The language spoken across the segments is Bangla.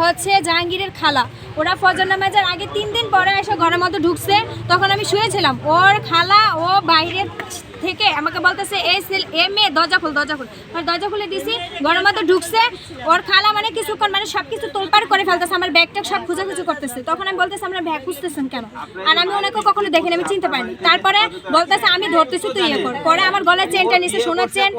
হচ্ছে জাহাঙ্গীরের খালা, ওরা ফজর নামাজের আগে 3 দিন পরে এসে ঘরের মধ্যে ঢুকছে। তখন আমি শুয়েছিলাম, ওর খালা ও বাইরে থেকে আমাকে বলতেছে এ মেয়ে দরজা খুল। দরজা খুলে দিছি, ঘরের মধ্যে ঢুকছে। ওর খালা মানে কিছুক্ষণ মানে সব কিছু তোলপাড় করে ফেলতেছে, আমার ব্যাগটা সব খুঁজাখুঁজি করতেছে। তখন আমি বলতেছি আমরা ব্যাগ খুঁজতেছেন কেন? আর আমি ওনাকে কখনো দেখিনি, আমি চিনতে পারিনি। তারপরে বলতেছে আমি ধরতেছি, তুই ইয়ে কর। পরে আমার গলায় চেনটা নিছে, সোনার চেন,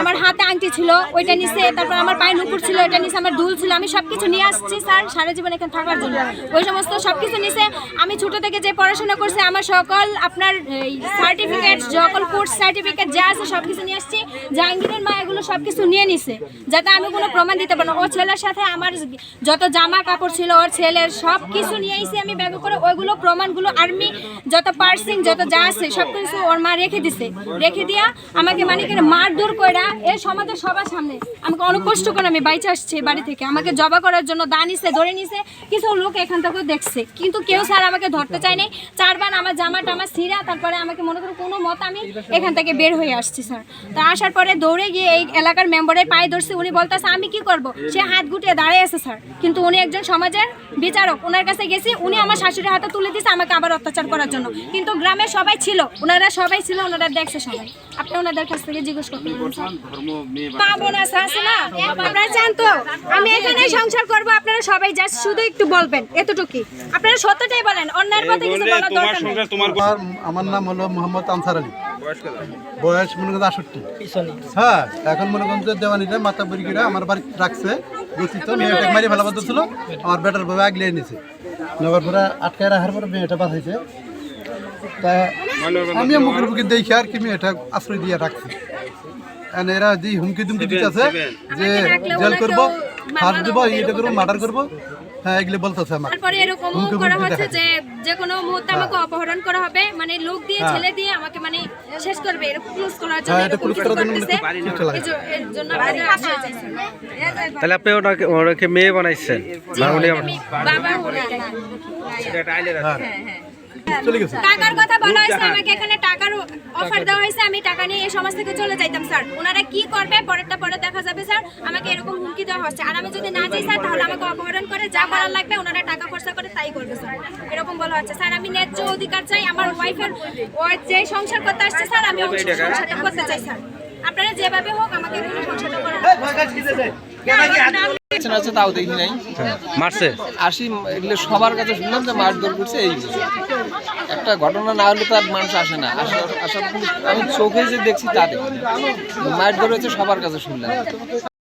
আমার হাতে আংটি ছিল ওইটা নিছে, তারপর আমার পায়ে নুপুর ছিল ওইটা নিছে, আমার দুল ছিল। আমি সবকিছু নিয়ে আসছি স্যার সারা জীবন এখানে থাকার জন্য, ওই সমস্ত সবকিছু নিছে। আমি ছোট থেকে যে পড়াশোনা করছি আমার সকল আপনার সার্টিফিকেট, সকল কোর্স সার্টিফিকেট যা আছে সবকিছু নিয়ে আসছি। জাহাঙ্গীরের মা এগুলো সবকিছু নিয়ে নিছে যাতে আমি কোনো প্রমাণ দিতে পারবো না। ওর ছেলের সাথে আমার যত জামা কাপড় ছিল ওর ছেলের সব কিছু নিয়ে আইছি আমি ব্যাগে করে। ওইগুলো প্রমাণগুলো আর্মি যত পার্সিং যত যা আছে সব কিছু ওর মা রেখে দিছে। রেখে দিয়া আমাকে মানে করে মারধর কইরা এই সমাজের সবার সামনে আমাকে অনেক কষ্ট করে আমি বাইচে আসছি বাড়ি থেকে। আমাকে জবা করার জন্য দা নিছে, ধরে নিছে। কিছু লোক এখান থেকেও দেখছে, কিন্তু কেউ স্যার আমাকে ধরতে চায় নাই। 4 বার আমার জামা টামা ছিঁড়া, তারপরে আমাকে মনে করো কোনো মত আমি এখান থেকে বের হয়ে আসছি স্যার। তা আসার পরে দৌড়ে গিয়ে এই এলাকার মেম্বারের পায়ে ধরছে। উনি বলতেছে আমি কি করব, সে হাত গুটিয়ে দাঁড়িয়ে আছে স্যার, কিন্তু উনি একজন সমাজের বিচারক। ওনার কাছে গেছি, উনি আমার শাশুড়ির হাতে তুলে দিয়েছে আমাকে আবার অত্যাচার করার জন্য। কিন্তু গ্রামে সবাই ছিল, ওনারা সবাই ছিল, ওনারা দেখছে সবাই। আপনি ওনাদের কাছ থেকে জিজ্ঞেস করতে পাবো না স্যার না। আপনারা চান তো আমি এখানে সংসার করব, আপনারা সবাই জাস্ট শুধু একটু বলবেন এতটুকুই। আপনারা সত্যটাই বলেন, অন্যের কথা কিছু বলার দরকার নেই। আমার নাম হলো মোহাম্মদ আনসার আলী, বয়স মনে করেন 68। হ্যাঁ, এখন মনে করেন দেওয়ানিটা মাথা বরিকিরা আমার বাড়ি রাখছে, বুঝছি তো মেয়েটা মারি ফেলা বদ্ধ ছিল, আমার বেটার ভাবে আগলিয়ে নিছে। নেওয়ার পরে আটকায় রাখার পরে মেয়েটা বাঁচাইছে। তা আমি মুখের মুখে দেখি আর কি মেয়েটা আশ্রয় দিয়ে রাখছি। এরা যে হুমকি দুমকি দিতেছে যে জেল করবো, ফাঁস দেবো, এটা করবো, মার্ডার করবো, হ্যাঁ এগুলো বলতেছে আমার। তারপরে এরকম করা হচ্ছে যে যে কোনো মুহূর্তে আমাকে অপহরণ করা হবে, মানে লোক দিয়ে ছেলে দিয়ে আমাকে মানে শেষ করবে, এরকম ক্লোজ করার জন্য এরকম করতেছে। এর জন্য আপনাদের আশ্রয় চাইছি। তাহলে আপনি ওনাকে মেয়ে বানাইছেন? বাবা টাকার কথা বলা হয়েছে, আমাকে এখানে টাকার অফার দেওয়া হয়েছে, আমি টাকা নিয়ে এই সমাজ থেকে চলে যাইতাম স্যার। ওনারা কি করবে পরেরটা পরে দেখা যাবে স্যার। আমাকে এরকম হুমকি দেওয়া হচ্ছে, আর আমি যদি না যাই স্যার তাহলে আমাকে অপহরণ করে যা করার লাগবে ওনারা টাকা খরচা করে তাই করবে স্যার, এরকম বলা হচ্ছে স্যার। আমি ন্যায্য অধিকার চাই, আমার ওয়াইফের ওর যে সংসার করতে আসছে স্যার, আমি ওর সংসারটা করতে চাই স্যার। আপনারা যেভাবে হোক আমাকে সংসারটা করে তাও দেখি নাই মারছে আসি এগুলো সবার কাছে শুনলাম যে মারধর করছে। এই একটা ঘটনা না হলে তার মানুষ আসে না, আসার আমি চোখে যে দেখছি তা দেখি মারধর হয়েছে সবার কাছে শুনলাম।